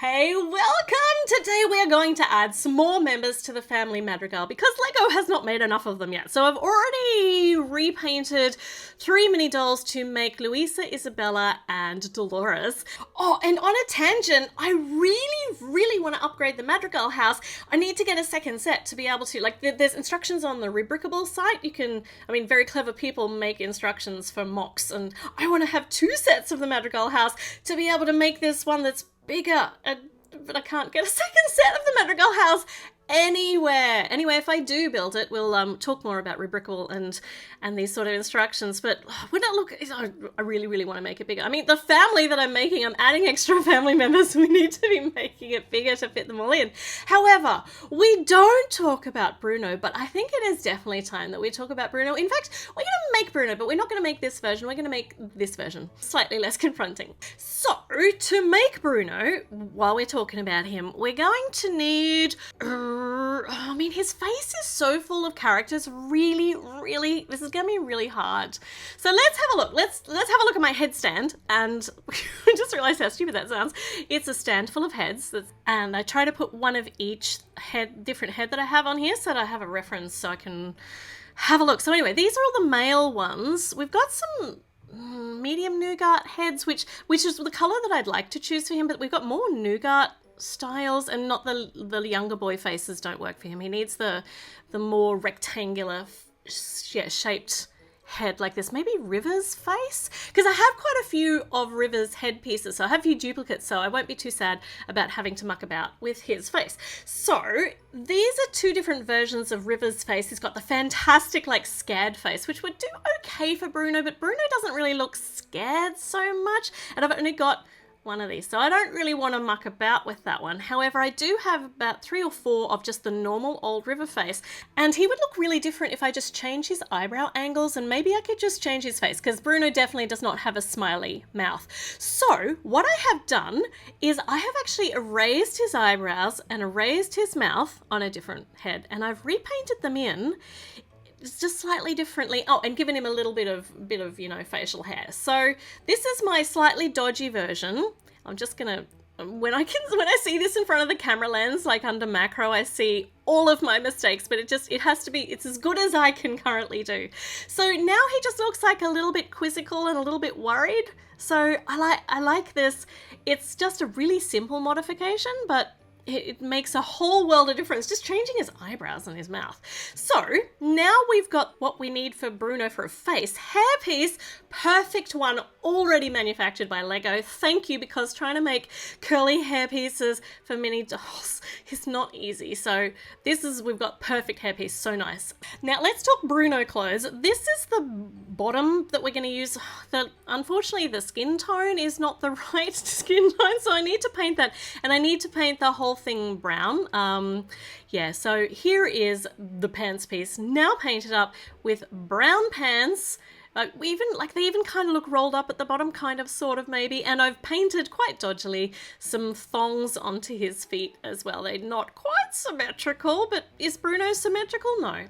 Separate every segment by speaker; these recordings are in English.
Speaker 1: Hey, welcome! Today we are going to add some more members to the Family Madrigal because Lego has not made enough of them yet. So I've already repainted 3 mini dolls to make Luisa, Isabella, and Dolores. Oh, and on a tangent, I really want to upgrade the Madrigal house. I need to get a second set to be able to, like, there's instructions on the Rebrickable site. You can, very clever people make instructions for MOCs, and I want to have 2 sets of the Madrigal house to be able to make this one that's bigger, but I can't get a second set of the Madrigal house anywhere. Anyway, if I do build it, we'll talk more about Rebrickable and these sort of instructions, but we're not I really want to make it bigger. The family that I'm making, I'm adding extra family members. We need to be making it bigger to fit them all in. However, we don't talk about Bruno, but I think it is definitely time that we talk about Bruno. In fact, we're going to make Bruno, but we're not going to make this version. We're going to make this version slightly less confronting. So, to make Bruno, while we're talking about him, we're going to need... his face is so full of characters. Really, this is going to be really hard. So let's have a look. Let's have a look at my headstand. And I just realized how stupid that sounds. It's a stand full of heads. And I try to put one of each different head that I have on here so that I have a reference so I can have a look. So anyway, these are all the male ones. We've got some medium nougat heads, which is the color that I'd like to choose for him, but we've got more nougat styles, and not the younger boy faces don't work for him. He needs the more rectangular shaped head like this. Maybe River's face, because I have quite a few of River's head pieces, so I have a few duplicates, so I won't be too sad about having to muck about with his face. So these are 2 different versions of River's face. He's got the fantastic scared face, which would do okay for Bruno, but Bruno doesn't really look scared so much, and I've only got one of these, so I don't really want to muck about with that one. However, I do have about 3 or 4 of just the normal old River face, and he would look really different if I just change his eyebrow angles, and maybe I could just change his face, because Bruno definitely does not have a smiley mouth. So what I have done is I have actually erased his eyebrows and erased his mouth on a different head, and I've repainted them in just slightly differently. Oh, and given him a little bit of facial hair. So this is my slightly dodgy version. I'm just gonna, when I see this in front of the camera lens, like under macro, I see all of my mistakes, but it has to be, it's as good as I can currently do. So now he just looks like a little bit quizzical and a little bit worried. So I like this. It's just a really simple modification, but it makes a whole world of difference, just changing his eyebrows and his mouth. So now we've got what we need for Bruno for a face. Hairpiece, perfect one, already manufactured by Lego. Thank you, because trying to make curly hair pieces for mini dolls is not easy. So we've got perfect hairpiece, so nice. Now let's talk Bruno clothes. This is the bottom that we're going to use. Unfortunately, the skin tone is not the right skin tone, so I need to paint that, and I need to paint the whole thing brown. So here is the pants piece, now painted up with brown pants. They even kind of look rolled up at the bottom, kind of, sort of, maybe. And I've painted, quite dodgily, some thongs onto his feet as well. They're not quite symmetrical, but is Bruno symmetrical? No.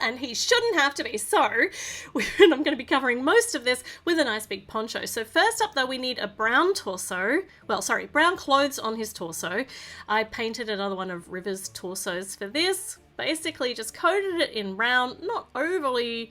Speaker 1: And he shouldn't have to be. So I'm going to be covering most of this with a nice big poncho. So first up, though, we need a brown torso. Brown clothes on his torso. I painted another one of River's torsos for this. Basically just coated it in brown, not overly...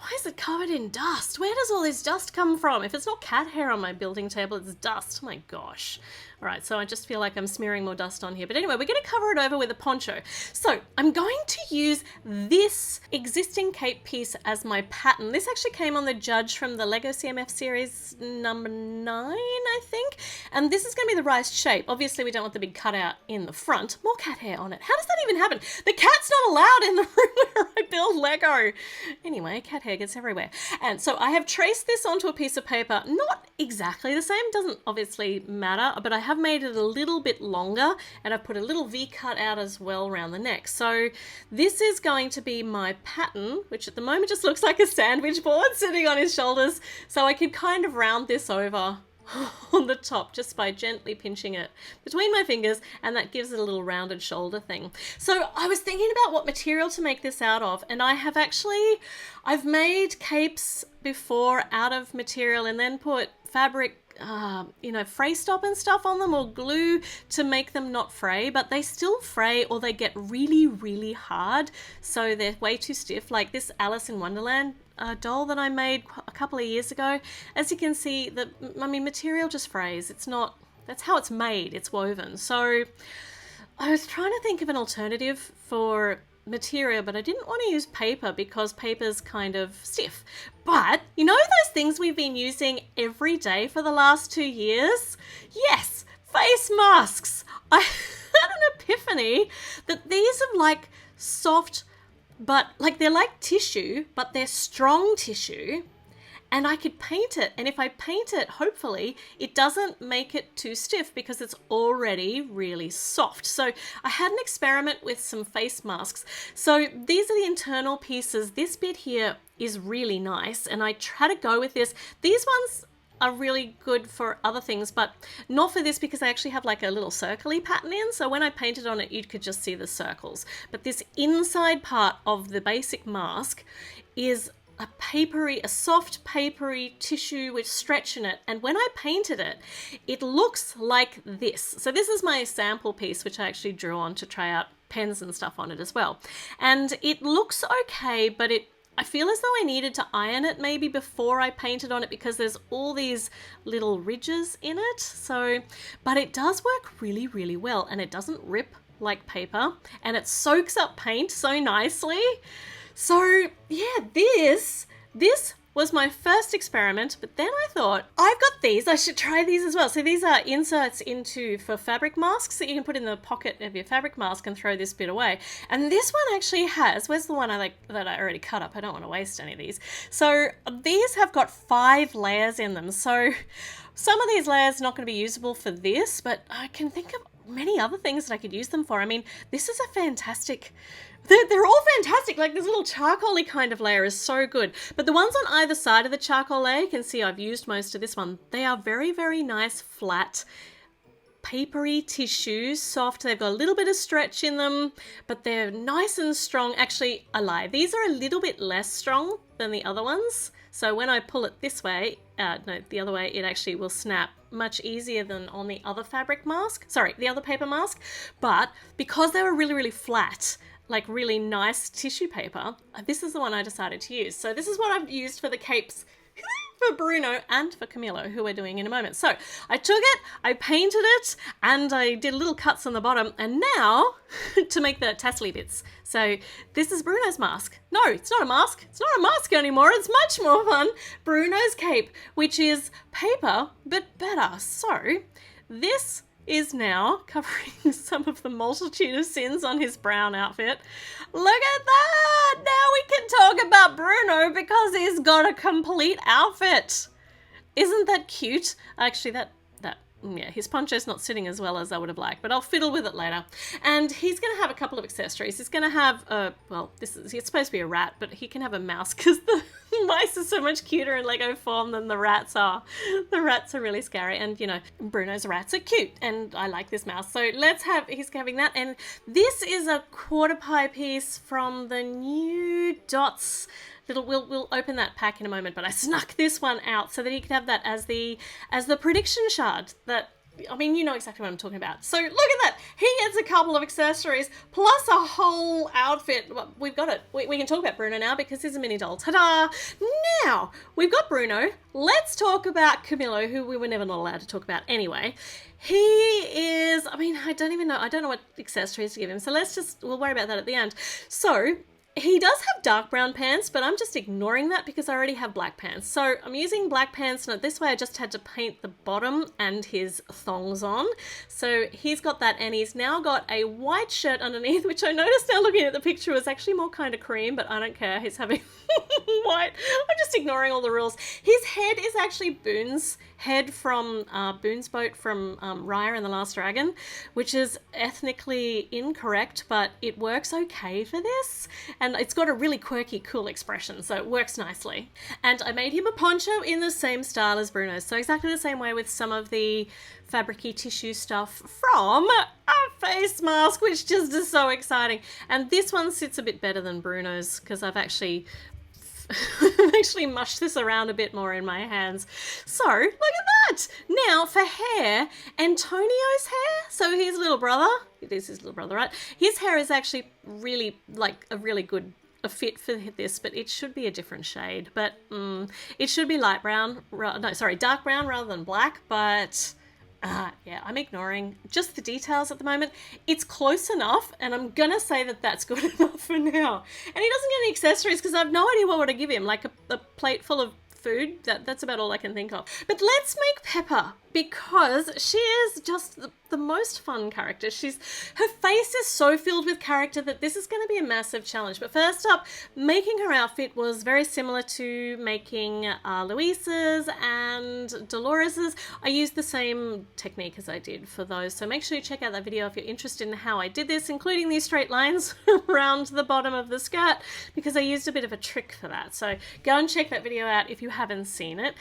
Speaker 1: Why is it covered in dust? Where does all this dust come from? If it's not cat hair on my building table, it's dust. Oh my gosh. All right, so I just feel like I'm smearing more dust on here. But anyway, we're going to cover it over with a poncho. So I'm going to use this existing cape piece as my pattern. This actually came on the Judge from the Lego CMF series number 9, I think. And this is going to be the right shape. Obviously, we don't want the big cutout in the front. More cat hair on it. How does that even happen? The cat's not allowed in the room where I build Lego. Anyway, cat hair gets everywhere. And so I have traced this onto a piece of paper. Not exactly the same. Doesn't obviously matter, but I have made it a little bit longer, and I've put a little V cut out as well around the neck. So this is going to be my pattern, which at the moment just looks like a sandwich board sitting on his shoulders. So I could kind of round this over on the top just by gently pinching it between my fingers, and that gives it a little rounded shoulder thing. So I was thinking about what material to make this out of, and I've made capes before out of material and then put fabric you know, fray stop and stuff on them, or glue to make them not fray, but they still fray or they get really, really hard. So they're way too stiff. Like this Alice in Wonderland doll that I made a couple of years ago. As you can see, material just frays. It's not, that's how it's made. It's woven. So I was trying to think of an alternative for material, but I didn't want to use paper because paper's kind of stiff. But you know those things we've been using every day for the last 2 years? Yes, face masks. I had an epiphany that these are like soft, but like they're like tissue, but they're strong tissue. And I could paint it, and if I paint it, hopefully, it doesn't make it too stiff because it's already really soft. So I had an experiment with some face masks. So these are the internal pieces. This bit here is really nice, and I try to go with this. These ones are really good for other things, but not for this because I actually have like a little circly pattern in. So when I painted on it, you could just see the circles. But this inside part of the basic mask is a soft papery tissue with stretch in it. And when I painted it, it looks like this. So this is my sample piece, which I actually drew on to try out pens and stuff on it as well. And it looks okay, but I feel as though I needed to iron it maybe before I painted on it because there's all these little ridges in it. So, but it does work really, really well, and it doesn't rip like paper, and it soaks up paint so nicely. So yeah, this was my first experiment, but then I thought, I've got these, I should try these as well. So these are inserts for fabric masks that you can put in the pocket of your fabric mask and throw this bit away. And this one actually has, where's the one that I already cut up? I don't want to waste any of these. So these have got 5 layers in them. So some of these layers are not going to be usable for this, but I can think of many other things that I could use them for. I mean, this is a fantastic, they're all fantastic. Like this little charcoaly kind of layer is so good. But the ones on either side of the charcoal layer, you can see I've used most of this one. They are very, very nice, flat, papery tissues, soft. They've got a little bit of stretch in them, but they're nice and strong. Actually, I lie. These are a little bit less strong than the other ones. So when I pull it this way, the other way, it actually will snap much easier than on the other fabric mask. Sorry, the other paper mask. But because they were really, really flat, like really nice tissue paper, this is the one I decided to use. So this is what I've used for the capes for Bruno and for Camilo, who we're doing in a moment. So I took it, I painted it, and I did little cuts on the bottom, and now to make the tassely bits. So this is Bruno's mask. No, it's not a mask. It's not a mask anymore. It's much more fun. Bruno's cape, which is paper, but better. So this is now covering some of the multitude of sins on his brown outfit. Look at that! Now we can talk about Bruno because he's got a complete outfit. Isn't that cute? Actually, yeah, his poncho's not sitting as well as I would have liked, but I'll fiddle with it later. And he's going to have a couple of accessories. He's going to have it's supposed to be a rat, but he can have a mouse because the mice are so much cuter in Lego form than the rats are. The rats are really scary, and you know, Bruno's rats are cute, and I like this mouse. So he's having that, and this is a quarter pie piece from the new Dots. We'll open that pack in a moment, but I snuck this one out so that he could have that as the prediction shard. I mean, you know exactly what I'm talking about. So look at that. He gets a couple of accessories plus a whole outfit. Well, we've got it. We can talk about Bruno now because he's a mini doll. Ta-da! Now, we've got Bruno. Let's talk about Camilo, who we were never not allowed to talk about anyway. He is, I mean, I don't know what accessories to give him. So we'll worry about that at the end. So he does have dark brown pants, but I'm just ignoring that because I already have black pants. So I'm using black pants. Now this way I just had to paint the bottom and his thongs on. So he's got that, and he's now got a white shirt underneath, which I noticed now looking at the picture was actually more kind of cream, but I don't care. He's having white. I'm just ignoring all the rules. His head is actually Boone's head from Boone's boat from Raya and the Last Dragon, which is ethnically incorrect, but it works okay for this. And it's got a really quirky, cool expression, so it works nicely. And I made him a poncho in the same style as Bruno's, so exactly the same way with some of the fabricy tissue stuff from a face mask, which just is so exciting. And this one sits a bit better than Bruno's because I've actually actually mushed this around a bit more in my hands. So, look at that! Now, for hair, Antonio's hair, so his little brother, it is his little brother, right? His hair is actually really, like, a really good fit for this, but it should be a different shade. But it should be light brown, dark brown rather than black, but... yeah, I'm ignoring just the details at the moment. It's close enough, and I'm gonna say that that's good enough for now. And he doesn't get any accessories because I have no idea what would I give him, like a plate full of food. That's about all I can think of. But let's make Pepa, because she is just the most fun character. Her face is so filled with character that this is going to be a massive challenge. But first up, making her outfit was very similar to making Luisa's and Dolores's. I used the same technique as I did for those, so make sure you check out that video if you're interested in how I did this, including these straight lines around the bottom of the skirt, because I used a bit of a trick for that. So go and check that video out if you haven't seen it.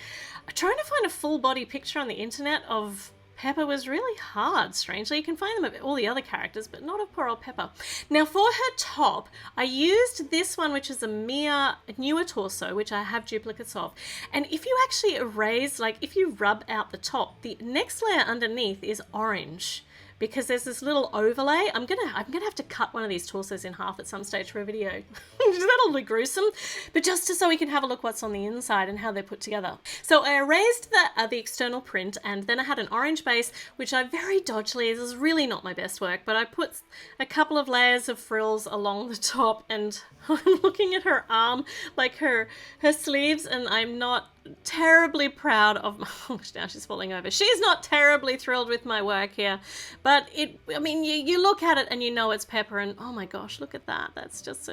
Speaker 1: Trying to find a full body picture on the internet of Pepa was really hard, strangely. You can find them of all the other characters, but not of poor old Pepa. Now, for her top, I used this one, which is a newer torso, which I have duplicates of. And if you actually erase, like if you rub out the top, the next layer underneath is orange, because there's this little overlay. I'm gonna have to cut one of these torsos in half at some stage for a video. That'll be gruesome, but just so we can have a look what's on the inside and how they're put together. So I erased the external print, and then I had an orange base, which I very dodgily, this is really not my best work, but I put a couple of layers of frills along the top, and I'm looking at her arm, like her sleeves, and I'm not terribly proud of my, now she's falling over. She's not terribly thrilled with my work here, but you look at it and you know it's Pepa, and oh my gosh, look at that. That's just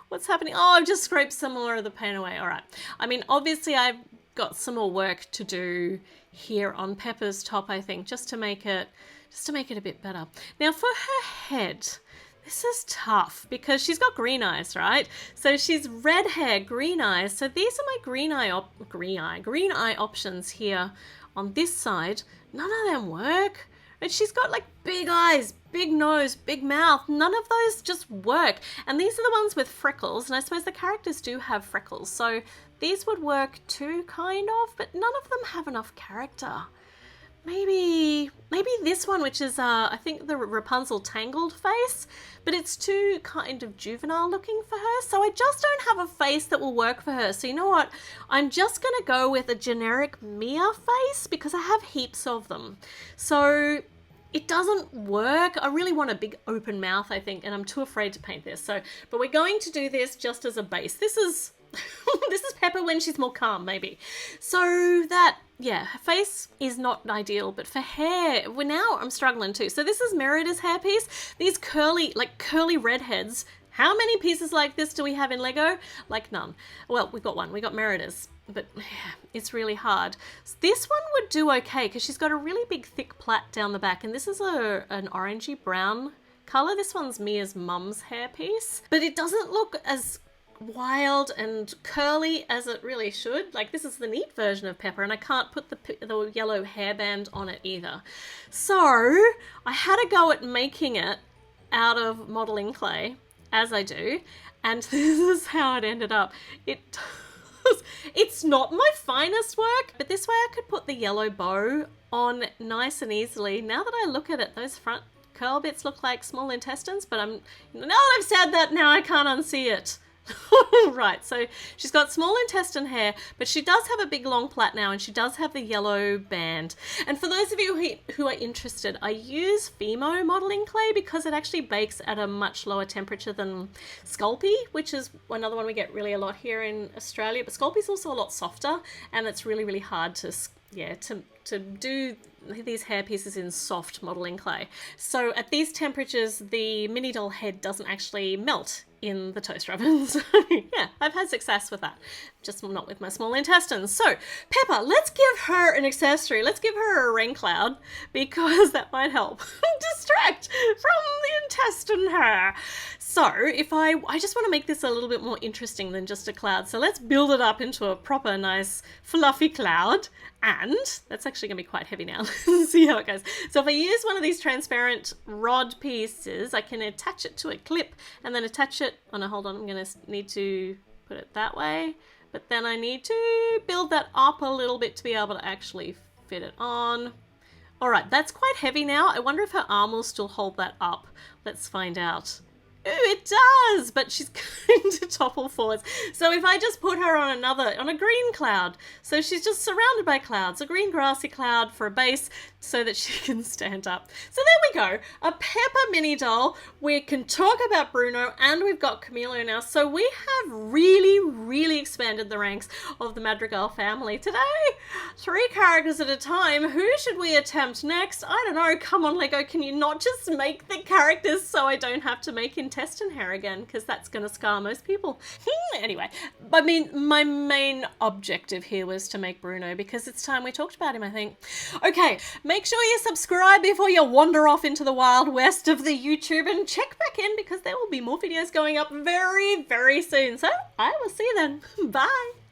Speaker 1: what's happening? Oh, I've just scraped some more of the paint away. All right. I mean, obviously I've got some more work to do here on Pepa's top, I think, just to make it a bit better. Now for her head, this is tough because she's got green eyes, right? So she's red hair, green eyes. So these are my green eye options here on this side. None of them work. And she's got like big eyes, big nose, big mouth. None of those just work. And these are the ones with freckles. And I suppose the characters do have freckles. So these would work too, kind of, but none of them have enough character. Maybe this one, which is, I think the Rapunzel tangled face, but it's too kind of juvenile looking for her. So I just don't have a face that will work for her. So you know what? I'm just going to go with a generic Mia face because I have heaps of them. So it doesn't work. I really want a big open mouth, I think, and I'm too afraid to paint this. So, but we're going to do this just as a base. This is Pepa when she's more calm, maybe. So that, yeah, her face is not ideal, but for hair, now I'm struggling too. So this is Merida's hairpiece. These curly redheads. How many pieces like this do we have in Lego? Like none. Well, we've got one. We got Merida's, but yeah, it's really hard. So this one would do okay because she's got a really big thick plait down the back, and this is an orangey brown color. This one's Mia's mum's hairpiece, but it doesn't look as wild and curly as it really should. Like, this is the neat version of Pepa, and I can't put the yellow hairband on it either. So I had a go at making it out of modeling clay, as I do, and this is how it ended up. It's not my finest work, but this way I could put the yellow bow on nice and easily. Now that I look at it, those front curl bits look like small intestines, but now that I've said that, now I can't unsee it. Right, so she's got small intestine hair, but she does have a big long plait now, and she does have the yellow band. And for those of you who are interested, I use Fimo modeling clay because it actually bakes at a much lower temperature than Sculpey, which is another one we get really a lot here in Australia. But Sculpey's also a lot softer, and it's really, really hard to do these hair pieces in soft modeling clay. So at these temperatures, the mini doll head doesn't actually melt in the toaster oven. So yeah, I've had success with that, just not with my small intestines. So Pepa, let's give her an accessory. Let's give her a rain cloud, because that might help distract from the intestine hair. So if I just want to make this a little bit more interesting than just a cloud. So let's build it up into a proper nice fluffy cloud. And that's actually going to be quite heavy now. Let's see how it goes. So if I use one of these transparent rod pieces, I can attach it to a clip and then attach it. Oh no, hold on. I'm going to need to put it that way. but then I need to build that up a little bit to be able to actually fit it on. All right, that's quite heavy now. I wonder if her arm will still hold that up. Let's find out. Ooh, it does, but she's going to topple forwards. So if I just put her on on a green cloud, so she's just surrounded by clouds, a green grassy cloud for a base so that she can stand up. So there we go, a Pepa mini doll. We can talk about Bruno and we've got Camilo now. So we have really expanded the ranks of the Madrigal family today. 3 characters at a time. Who should we attempt next? I don't know. Come on, Lego, can you not just make the characters so I don't have to make intestine hair again, because that's going to scar most people. Anyway, I mean, my main objective here was to make Bruno, because it's time we talked about him, I think. Okay, make sure you subscribe before you wander off into the wild west of the YouTube, and check back in because there will be more videos going up very soon. So I will see you then. Bye.